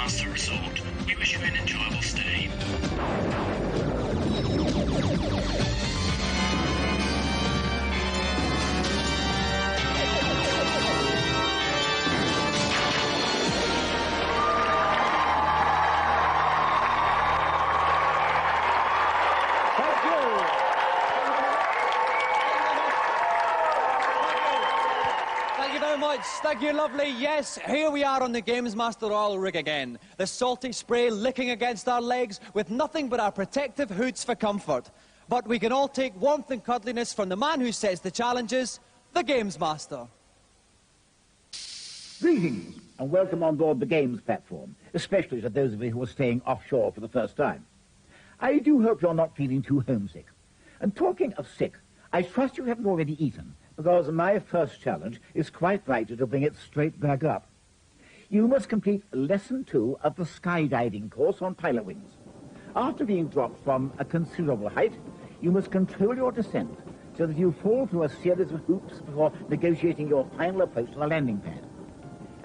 GamesMaster Resort. We wish you an enjoyable stay. Thank you, lovely. Yes, here we are on the GamesMaster oil rig again. The salty spray licking against our legs with nothing but our protective hoods for comfort. But we can all take warmth and cuddliness from the man who sets the challenges, the GamesMaster. Greetings and welcome on board the Games platform, especially to those of you who are staying offshore for the first time. I do hope you're not feeling too homesick. And talking of sick, I trust you haven't already eaten, because my first challenge is quite right to bring it straight back up. You must complete Lesson 2 of the skydiving course on Pilotwings. After being dropped from a considerable height, you must control your descent so that you fall through a series of hoops before negotiating your final approach to the landing pad.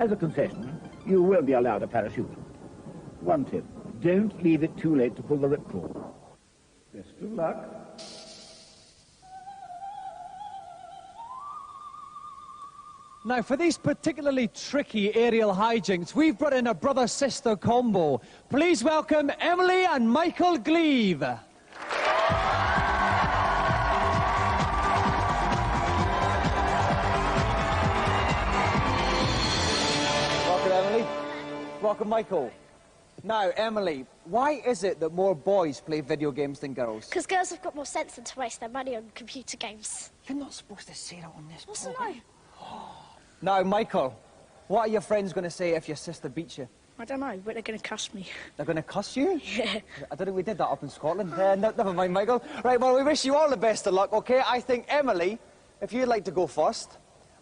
As a concession, you will be allowed a parachute. One tip, don't leave it too late to pull the ripcord. Best of luck. Now, for these particularly tricky aerial hijinks, we've brought in a brother-sister combo. Please welcome Emily and Michael Gleave. Welcome, Emily. Welcome, Michael. Now, Emily, why is it that more boys play video games than girls? Because girls have got more sense than to waste their money on computer games. You're not supposed to say that on this What's program. no? Now, Michael, what are your friends going to say if your sister beats you? I don't know, but they're going to cuss me. They're going to cuss you? Yeah. I don't think we did that up in Scotland. Never mind, Michael. Right, well, we wish you all the best of luck, OK? I think, Emily, if you'd like to go first,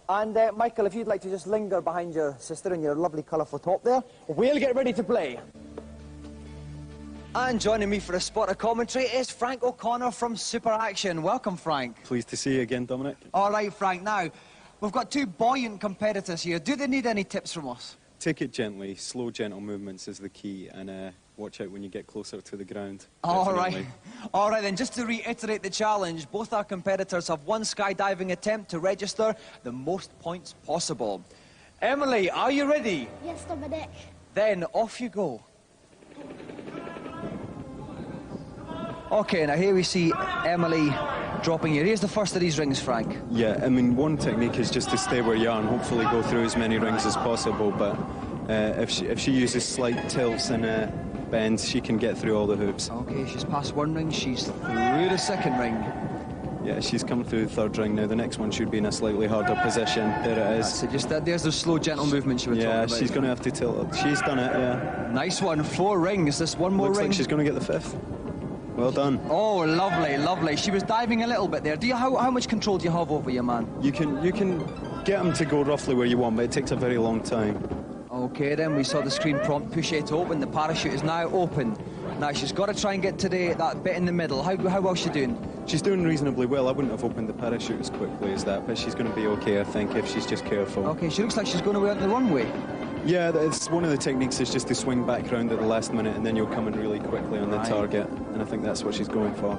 and Michael, if you'd like to just linger behind your sister in your lovely colourful top there, we'll get ready to play. And joining me for a spot of commentary is Frank O'Connor from Super Action. Welcome, Frank. Pleased to see you again, Dominic. All right, Frank. Now, we've got two buoyant competitors here. Do they need any tips from us? Take it gently. Slow, gentle movements is the key, and watch out when you get closer to the ground. All Definitely. right. All right, then, just to reiterate the challenge, both our competitors have one skydiving attempt to register the most points possible. Emily, are you ready? Yes, Dominic. Then, off you go. OK, now here we see Emily dropping here. Here's the first of these rings, Frank. Yeah, I mean, one technique is just to stay where you are and hopefully go through as many rings as possible, but if she uses slight tilts and bends, she can get through all the hoops. OK, she's passed one ring, she's through the second ring. Yeah, she's come through the third ring now. The next one should be in a slightly harder position. There it is. So just there's the slow, gentle movement she was talking about. Yeah, she's going to have to tilt it. She's done it, yeah. Nice one, 4 rings. This one more Looks ring. like she's going to get the 5th. Well done. Oh, lovely, lovely. She was diving a little bit there. How much control do you have over your man? You can get him to go roughly where you want, but it takes a very long time. OK, then we saw the screen prompt, push it open. The parachute is now open. Now, she's got to try and get to that bit in the middle. How well is she doing? She's doing reasonably well. I wouldn't have opened the parachute as quickly as that, but she's going to be OK, I think, if she's just careful. OK, she looks like she's going away on the runway. Yeah, it's one of the techniques is just to swing back round at the last minute and then you'll come in really quickly on the target, and I think that's what she's going for.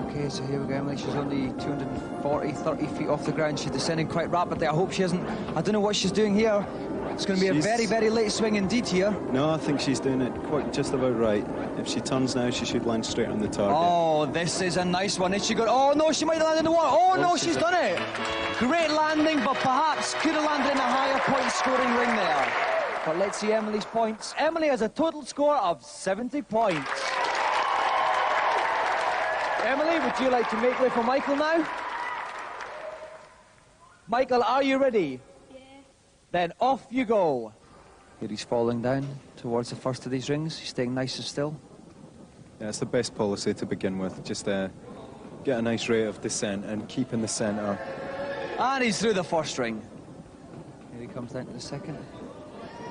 OK, so here we go, Emily. She's only 30 feet off the ground. She's descending quite rapidly. I hope she isn't... I don't know what she's doing here. It's going to be a very, very late swing indeed here. No, I think she's doing it quite just about right. If she turns now, she should land straight on the target. Oh, this is a nice one. Is she going... Oh, no, she might have landed in the water. Oh, no, she's done it. Great landing, but perhaps could have landed in a higher point-scoring ring there. But let's see Emily's points. Emily has a total score of 70 points. Emily, would you like to make way for Michael now? Michael, are you ready? Yeah. Then off you go. Here he's falling down towards the first of these rings. He's staying nice and still. Yeah, it's the best policy to begin with. Just get a nice rate of descent and keep in the centre. And he's through the first ring. Here he comes down to the second.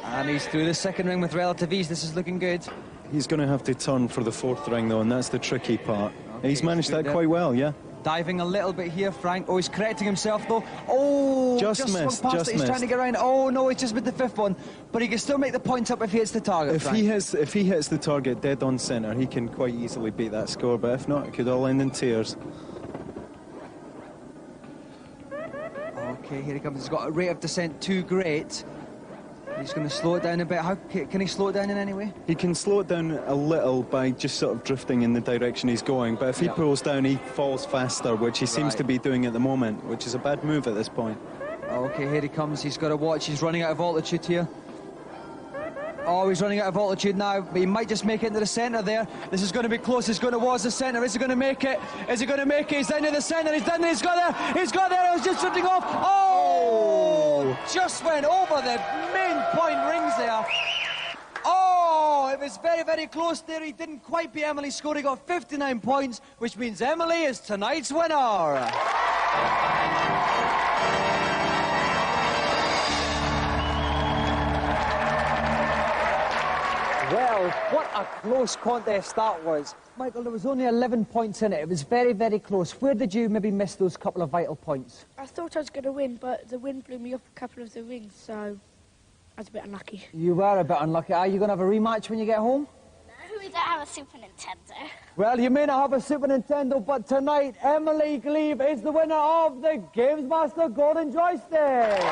And he's through the second ring with relative ease. This is looking good. He's going to have to turn for the 4th ring, though, and that's the tricky part. Okay, he's managed that quite well, yeah. Diving a little bit here, Frank. Oh, he's correcting himself, though. Oh, Just swung missed, past just it. He's trying to get around. Oh, no, he's just with the 5th one. But he can still make the points up if he hits the target, If Frank. he hits the target dead on centre, he can quite easily beat that score, but if not, it could all end in tears. Okay, here he comes. He's got a rate of descent too great. He's going to slow it down a bit. How can he slow it down in any way? He can slow it down a little by just sort of drifting in the direction he's going, but if he pulls down, he falls faster, which he seems to be doing at the moment, which is a bad move at this point. Okay, here he comes. He's got to watch. He's running out of altitude here. Oh, he's running out of altitude now, but he might just make it into the centre there. This is going to be close. He's going towards the centre. Is he going to make it? Is he going to make it? He's down to the centre. He's down there. He's got there. He's got there. It was just drifting off. Oh! Just went over the main point rings there. Oh, it was very, very close there. He didn't quite beat Emily's score. He got 59 points, which means Emily is tonight's winner. Well, what a close contest that was. Michael, there was only 11 points in it. It was very, very close. Where did you maybe miss those couple of vital points? I thought I was going to win, but the wind blew me off a couple of the rings, so I was a bit unlucky. You were a bit unlucky. Are you going to have a rematch when you get home? No, we don't have a Super Nintendo. Well, you may not have a Super Nintendo, but tonight, Emily Glebe is the winner of the GamesMaster Golden Joystick.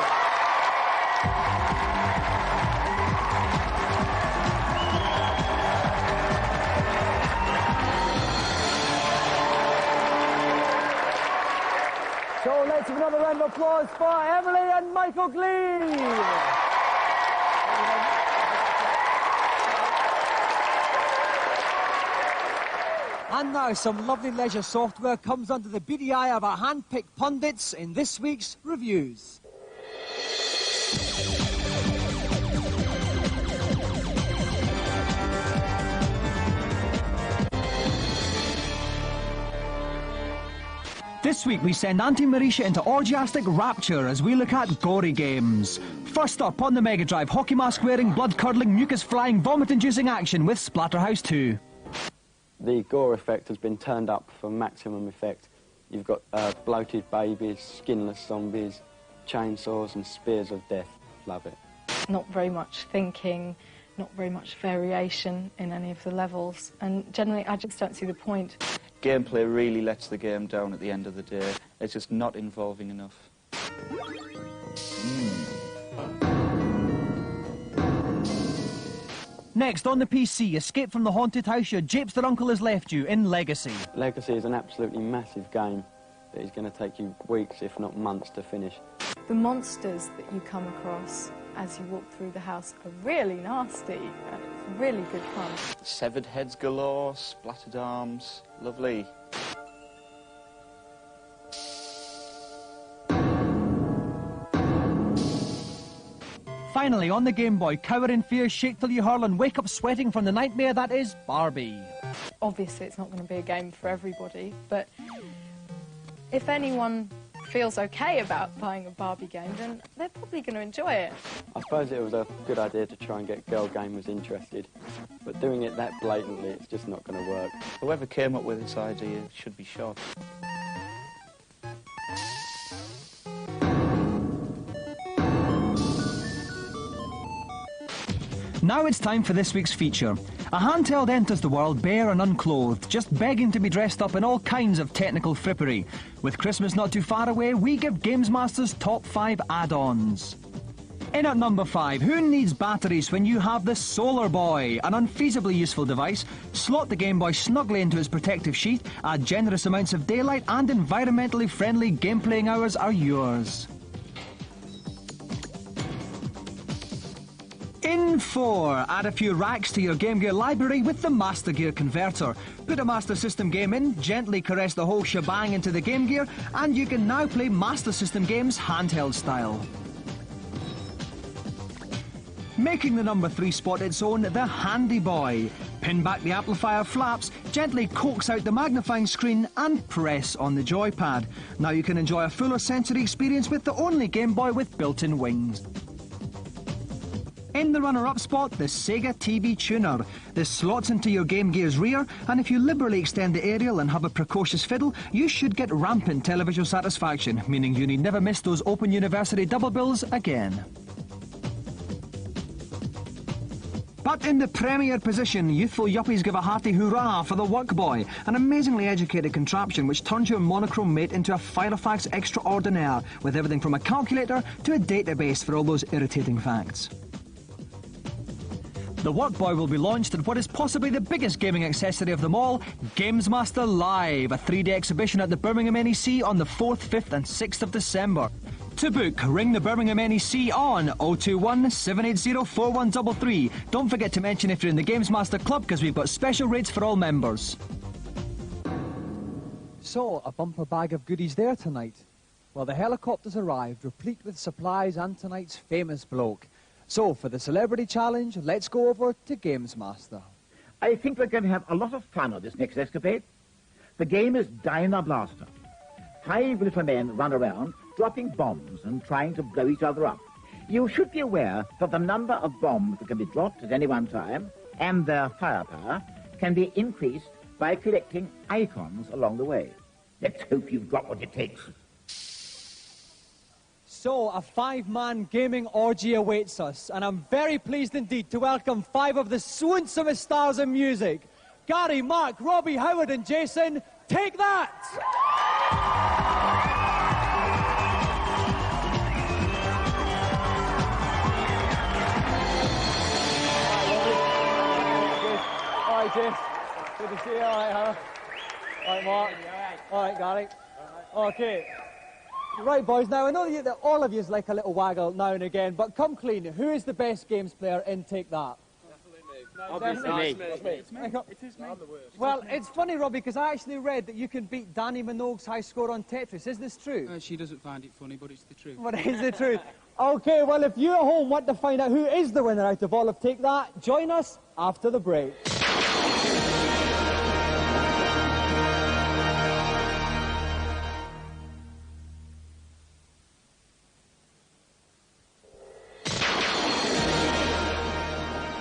So let's give another round of applause for Emily and Michael Glebe. And now some lovely leisure software comes under the beady eye of our hand-picked pundits in this week's reviews. This week we send Auntie Marisha into orgiastic rapture as we look at gory games. First up on the Mega Drive, hockey mask wearing, blood curdling, mucus flying, vomit inducing action with Splatterhouse 2. The gore effect has been turned up for maximum effect. You've got bloated babies, skinless zombies, chainsaws and spears of death. Love it. Not very much thinking, not very much variation in any of the levels, and generally I just don't see the point. Gameplay really lets the game down at the end of the day. It's just not involving enough. Next, on the PC, escape from the haunted house your japester uncle has left you in Legacy. Legacy is an absolutely massive game that is going to take you weeks, if not months, to finish. The monsters that you come across as you walk through the house are really nasty. It's really good fun. Severed heads galore, splattered arms, lovely. Finally, on the Game Boy, cower in fear, shake till you hurl and wake up sweating from the nightmare that is Barbie. Obviously it's not going to be a game for everybody, but if anyone feels okay about buying a Barbie game, then they're probably going to enjoy it. I suppose it was a good idea to try and get girl gamers interested, but doing it that blatantly, it's just not going to work. Whoever came up with this idea should be shot. Now it's time for this week's feature. A handheld enters the world bare and unclothed, just begging to be dressed up in all kinds of technical frippery. With Christmas not too far away, we give GamesMaster's top 5 add-ons. In at number 5, who needs batteries when you have the Solar Boy? An unfeasibly useful device. Slot the Game Boy snugly into its protective sheath, add generous amounts of daylight, and environmentally friendly game-playing hours are yours. In 4, add a few racks to your Game Gear library with the Master Gear Converter. Put a Master System game in, gently caress the whole shebang into the Game Gear, and you can now play Master System games handheld style. Making the number 3 spot its own, the Handy Boy. Pin back the amplifier flaps, gently coax out the magnifying screen, and press on the joypad. Now you can enjoy a fuller sensory experience with the only Game Boy with built-in wings. In the runner-up spot, the Sega TV Tuner. This slots into your Game Gear's rear, and if you liberally extend the aerial and have a precocious fiddle, you should get rampant televisual satisfaction, meaning you need never miss those Open University double bills again. But in the premier position, youthful yuppies give a hearty hurrah for the Workboy, an amazingly educated contraption which turns your monochrome mate into a Filofax extraordinaire, with everything from a calculator to a database for all those irritating facts. The Workboy will be launched at what is possibly the biggest gaming accessory of them all, GamesMaster Live, a 3-day exhibition at the Birmingham NEC on the 4th, 5th and 6th of December. To book, ring the Birmingham NEC on 021 780 4133. Don't forget to mention if you're in the GamesMaster Club, because we've got special rates for all members. So, a bumper bag of goodies there tonight. Well, the helicopter's arrived, replete with supplies and tonight's famous bloke. So, for the celebrity challenge, let's go over to GamesMaster. I think we're going to have a lot of fun on this next escapade. The game is Dino Blaster. 5 little men run around, dropping bombs and trying to blow each other up. You should be aware that the number of bombs that can be dropped at any one time and their firepower can be increased by collecting icons along the way. Let's hope you've got what it takes. So, a 5-man gaming orgy awaits us, and I'm very pleased indeed to welcome 5 of the swoonsomest stars in music. Gary, Mark, Robbie, Howard and Jason, take that! All right, Jace. Good to see you. All right, Howard. All right, Mark. All right, Gary. Okay. Right, boys. Now, I know that all of you like a little waggle now and again, but come clean. Who is the best games player in Take That? Obviously me. It's me. It is me. Well, it's funny, Robbie, because I actually read that you can beat Danny Minogue's high score on Tetris. Is this true? She doesn't find it funny, but it's the truth. But it is the truth. Okay, well, if you at home want to find out who is the winner out of all of Take That, join us after the break.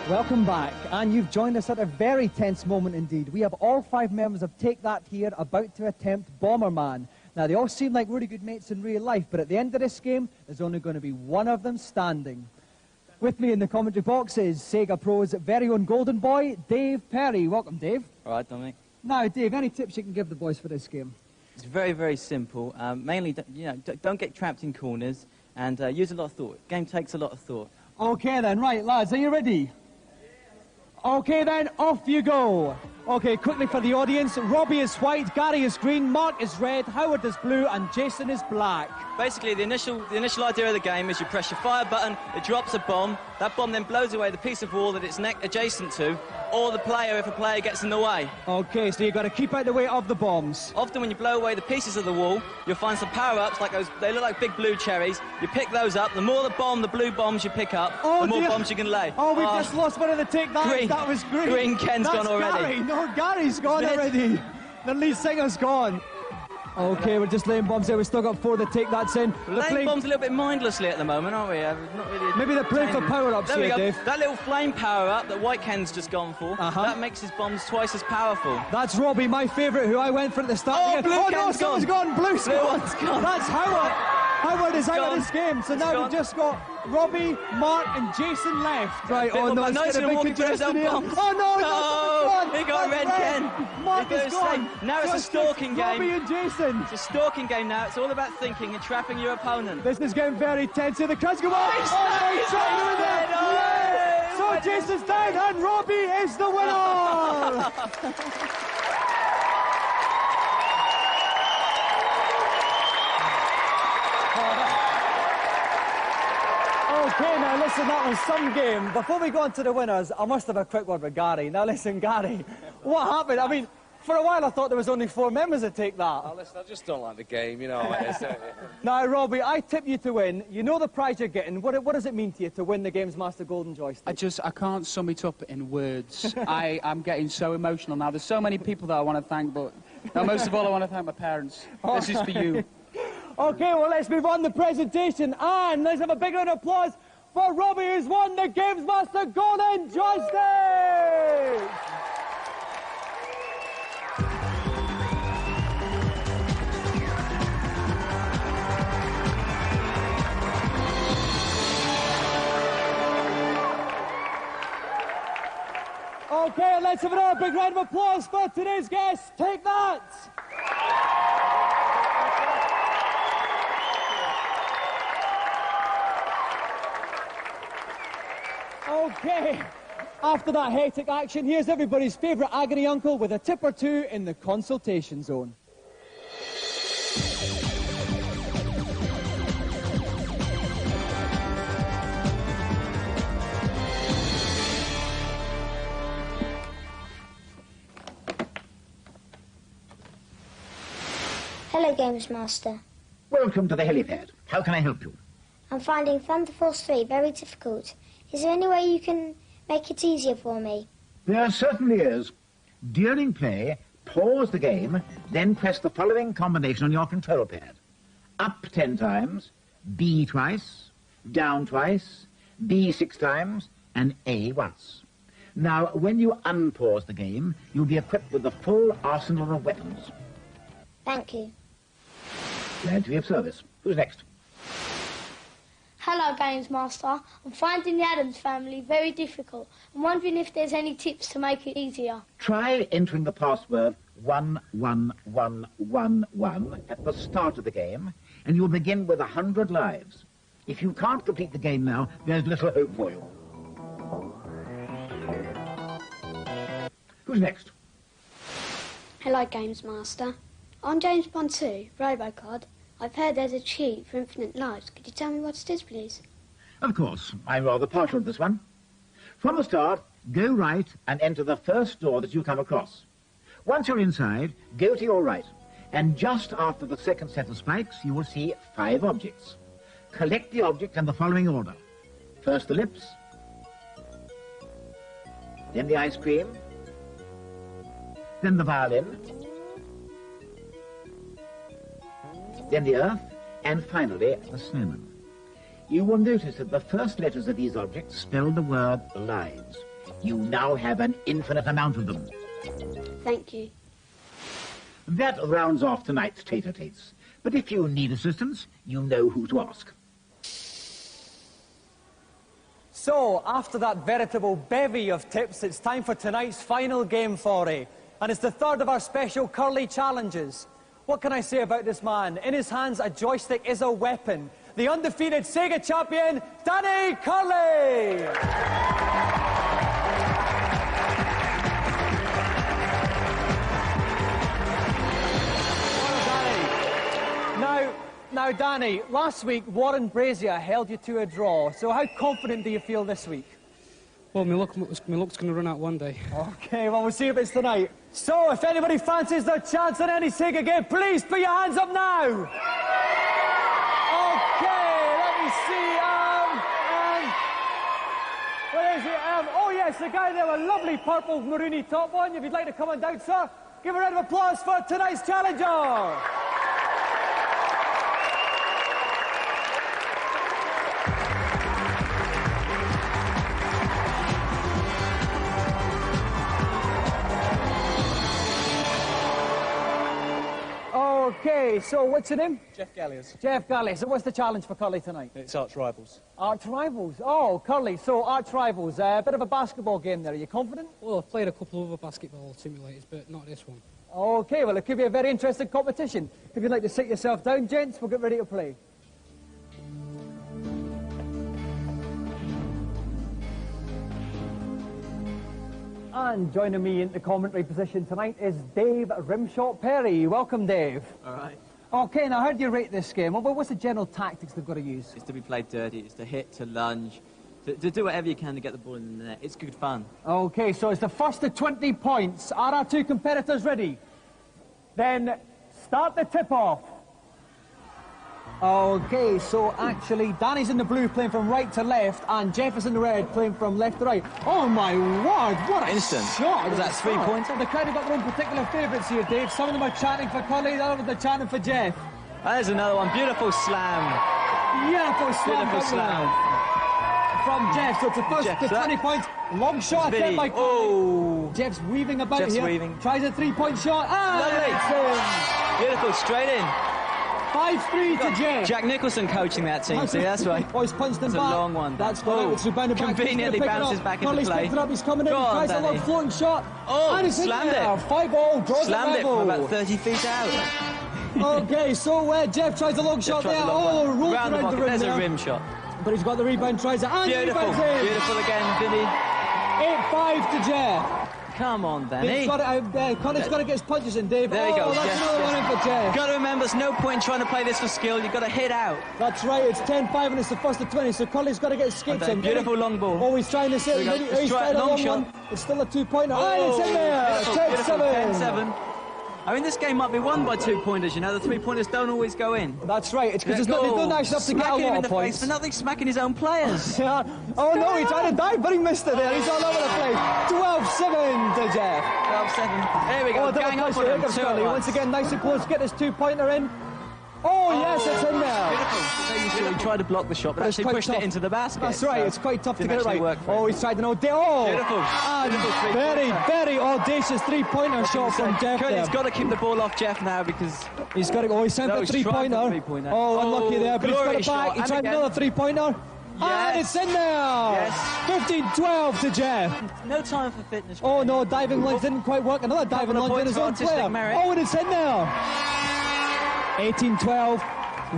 Welcome back, and you've joined us at a very tense moment indeed. We have all 5 members of Take That here about to attempt Bomberman. Now, they all seem like really good mates in real life, but at the end of this game, there's only going to be one of them standing. With me in the commentary box is Sega Pro's very own golden boy, Dave Perry. Welcome, Dave. All right, Dominic. Now, Dave, any tips you can give the boys for this game? It's very, very simple. Mainly, don't get trapped in corners and use a lot of thought. Game takes a lot of thought. Okay then, right, lads, are you ready? Okay then, off you go. Okay, quickly for the audience, Robbie is white, Gary is green, Mark is red, Howard is blue, and Jason is black. Basically, the initial idea of the game is you press your fire button, it drops a bomb, that bomb then blows away the piece of wall that it's adjacent to, or the player if a player gets in the way. Okay, so you've got to keep out the way of the bombs. Often when you blow away the pieces of the wall, you'll find some power-ups, like those, they look like big blue cherries. You pick those up, the more the blue bombs you pick up, the more bombs you can lay. Oh, we've just lost one of the Take That. Green. That was green. Green, Ken's gone already. Gary. No, Gary's gone already. The lead singer's gone. Okay, we're just laying bombs there. We've still got 4 to Take That's in. Laying bombs a little bit mindlessly at the moment, aren't we? Not really. Maybe they're playing for power-ups here, Dave. That little flame power-up that White Ken's just gone for, that makes his bombs twice as powerful. That's Robbie, my favourite, who I went for at the start. Oh, blue Ken's someone's gone. Blue's blue one's gone. That's Howard. Howard is out of this game, so now we've just got Robbie, Mark and Jason left. Right, oh no, it's getting a big congestion here. Oh no, he got red Ken. Mark is gone. Now it's a stalking game. Robbie and Jason. It's a stalking game now. It's all about thinking and trapping your opponent. This is getting very tense here. The crowd's going on. He's trying to win it. So Jason's down and Robbie is the winner. Okay, now listen, that was some game. Before we go on to the winners, I must have a quick word with Gary. Now listen, Gary, what happened? I mean, for a while I thought there was only 4 members that Take That. Oh, listen, I just don't like the game, you know how it is, don't you? Now, Robbie, I tip you to win. You know the prize you're getting. What does it mean to you to win the GamesMaster Golden Joystick? I can't sum it up in words. I'm getting so emotional now. There's so many people that I want to thank, but most of all I want to thank my parents. This is for you. Okay, well, let's move on to the presentation, and let's have a big round of applause for Robbie, who's won the GamesMaster Golden Joystick! Okay, let's have another big round of applause for today's guest. Take that! Okay, after that hectic action, here's everybody's favourite agony uncle with a tip or two in the consultation zone. Hello, GamesMaster. Welcome to the helipad. How can I help you? I'm finding Thunder Force 3 very difficult. Is there any way you can make it easier for me? There certainly is. During play, pause the game, then press the following combination on your control pad. Up 10 times, B twice, down twice, B 6 times, and A once. Now, when you unpause the game, you'll be equipped with the full arsenal of weapons. Thank you. Glad to be of service. Who's next? Hello, GamesMaster. I'm finding the Addams family very difficult. I'm wondering if there's any tips to make it easier. Try entering the password 11111 at the start of the game, and you'll begin with 100 lives. If you can't complete the game now, there's little hope for you. Who's next? Hello, GamesMaster. On James Bond 2, Robocod, I've heard there's a cheat for infinite lives. Could you tell me what it is, please? Of course. I'm rather partial to this one. From the start, go right and enter the first door that you come across. Once you're inside, go to your right, and just after the second set of spikes, you will see 5 objects. Collect the objects in the following order. First the lips, then the ice cream, then the violin, then the earth, and finally the snowman. You will notice that the first letters of these objects spell the word lives. You now have an infinite amount of them. Thank you. That rounds off tonight's tater-tates. But if you need assistance, you know who to ask. So, after that veritable bevy of tips, it's time for tonight's final game foray. And it's the third of our special curly challenges. What can I say about this man? In his hands, a joystick is a weapon. The undefeated Sega champion, Danny Curley! Now, Danny, last week Warren Brazier held you to a draw, so how confident do you feel this week? Well, my luck's going to run out one day. OK, well, we'll see if it's tonight. So, if anybody fancies their chance at any Sega game, please put your hands up now! OK, let me see, where is it? Oh, yes, the guy there, a lovely purple maroony top one. If you'd like to come on down, sir, give a round of applause for tonight's challenger! OK, so what's your name? Jeff Galliers. Jeff Galliers. So what's the challenge for Curly tonight? It's Arch Rivals. Arch Rivals? Oh, Curly, so Arch Rivals. A bit of a basketball game there. Are you confident? Well, I've played a couple of other basketball simulators, but not this one. OK, well, it could be a very interesting competition. If you'd like to sit yourself down, gents, we'll get ready to play. And joining me in the commentary position tonight is Dave Rimshot Perry. Welcome, Dave. All right. OK, now how do you rate this game? Well, what's the general tactics they've got to use? It's to be played dirty. It's to hit, to lunge, to do whatever you can to get the ball in the net. It's good fun. OK, so it's the first to 20 points. Are our two competitors ready? Then start the tip-off. OK, so actually, Danny's in the blue playing from right to left, and Jeff is in the red playing from left to right. Oh, my word, what a shot! Was that 3 points? The crowd have got their own particular favourites here, Dave. Some of them are chanting for Curly, the others are chanting for Jeff. There's another one. Beautiful slam. Beautiful slam. Beautiful slam. from Jeff. So it's a first Jeff, to 20 points. Long shot attempt by Oh. Jeff's weaving about Jeff's here. weaving. Tries a three-point shot. Lovely. Beautiful, straight in. 5-3 to Jeff. Jack Nicholson coaching that team, see, that's right. Oh, he's punched him It's back. a long one. That's good. It's rebounded back. Conveniently bounces back into Conley's play. picked it up. He's coming in. Go He on, tries a long Danny. floating shot. Oh, and he's slammed in there. it. 5-0. Draws Slammed the it from level. about 30 feet out. Okay, so Jeff tries a long shot tries there. a long Oh, one. rolled Round the around the pocket. rim There's there. a rim shot. But he's got the rebound, tries it, and Beautiful, rebounds in. beautiful again, Vinny. 8-5 to Jeff. Come on, Danny. Connor's got to get his punches in, Dave. There you go. That's another one in for Jeff. Got to remember, there's no point in trying to play this for skill. You've got to hit out. That's right. It's 10-5 and it's the first of 20. So Conley's got to get his skates in. Beautiful long ball. Oh, he's trying to sit. Here we go. He's trying a long one. It's still a two-pointer. And it's in there. 10-7. I mean, this game might be won by 2-pointers, you know. The 3-pointers don't always go in. That's right. It's because there's not nice enough to get a Smacking him lot in of the points. face for nothing, smacking his own players. Yeah. Oh, no, he tried to dive, but he missed it there. He's all over the place. 12-7 to Jeff. 12-7. There we go. Oh, Gang up on Here him. comes 2 at Conley. once. Once again, nice and close. Get this two-pointer in. Oh, yes, it's in there. Beautiful. He tried to block the shot, but It's actually quite pushed tough. it into the basket. That's right. so It's quite tough to didn't get it actually right. work for him. Oh, he's tried an beautiful. Beautiful. Beautiful Very, three-pointer. very audacious three-pointer shot from Jeff there. He's got to keep the ball off Jeff now because He's got to go. He's sent for a he's tried three-pointer. for three-pointer. Oh, unlucky there, but he's got glorious it back. shot. He And tried again. another three-pointer. And it's in there. Yes. 15-12 to Jeff. no time for fitness. Oh, no, diving lunge didn't quite work. Another diving lunge in his own player. merit. Oh, and it's in there. 18-12.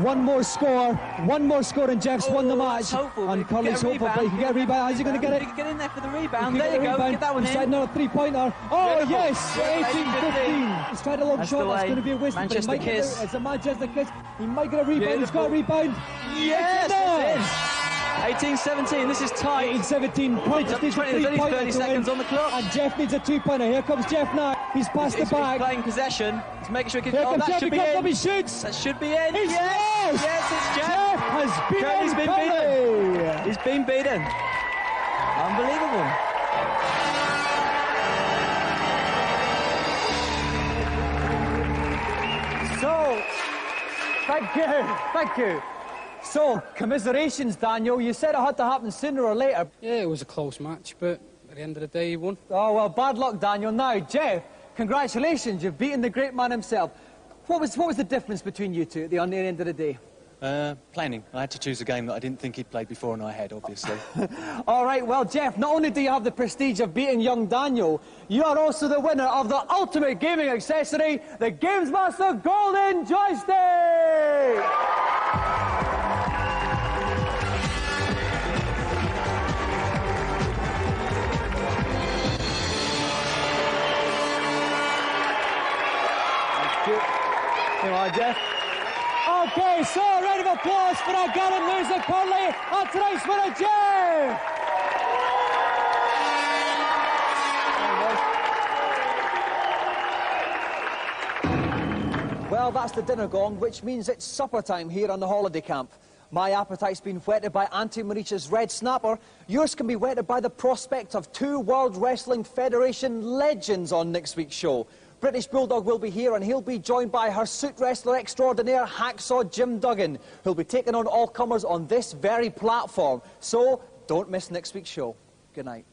One more score, and Jeff's won the match. And Conley's hopeful, but he can get a rebound. How's he going to get it? He can get in there for the rebound. He can There you get a go. rebound. Get that one He's tried in. another three-pointer. Oh, Beautiful. yes, 18-15. He's tried a long That's shot. the That's way. going to be a waste. but he Manchester might get Kiss. it. It's a Manchester Kiss. He might get a rebound. He's got a Beautiful. rebound. Yes, It's in there. it's in. 18-17. This is tight. 18-17 points. Up Needs a 20, there's only 3-pointer 30 to seconds win. on the clock. And Jeff needs a two-pointer. Here comes Jeff now. He's past He's the back. playing possession. He's making sure he can. Here Oh, comes that Jeff. should He be comes in. up. He shoots. That should be in. It's Yes, yes. yes, it's Jeff. Jeff has He's beaten been Conley. beaten. He's been beaten. Unbelievable. So, thank you. So, commiserations, Daniel. You said it had to happen sooner or later. Yeah, it was a close match, but at the end of the day, he won. Oh, well, bad luck, Daniel. Now, Jeff, congratulations. You've beaten the great man himself. What was the difference between you two at the end of the day? Planning. I had to choose a game that I didn't think he'd played before and I had, obviously. All right, well, Jeff, not only do you have the prestige of beating young Daniel, you are also the winner of the ultimate gaming accessory, the GamesMaster Golden Joystick! Come on, Jeff. Okay, so a round of applause for our gallant loser, Conley, and tonight's winner, Jeff! Well, that's the dinner gong, which means it's supper time here on the holiday camp. My appetite's been whetted by Auntie Marisha's red snapper. Yours can be whetted by the prospect of two World Wrestling Federation legends on next week's show. British Bulldog will be here and he'll be joined by her suit wrestler extraordinaire, Hacksaw Jim Duggan, who'll be taking on all comers on this very platform. So, don't miss next week's show. Good night.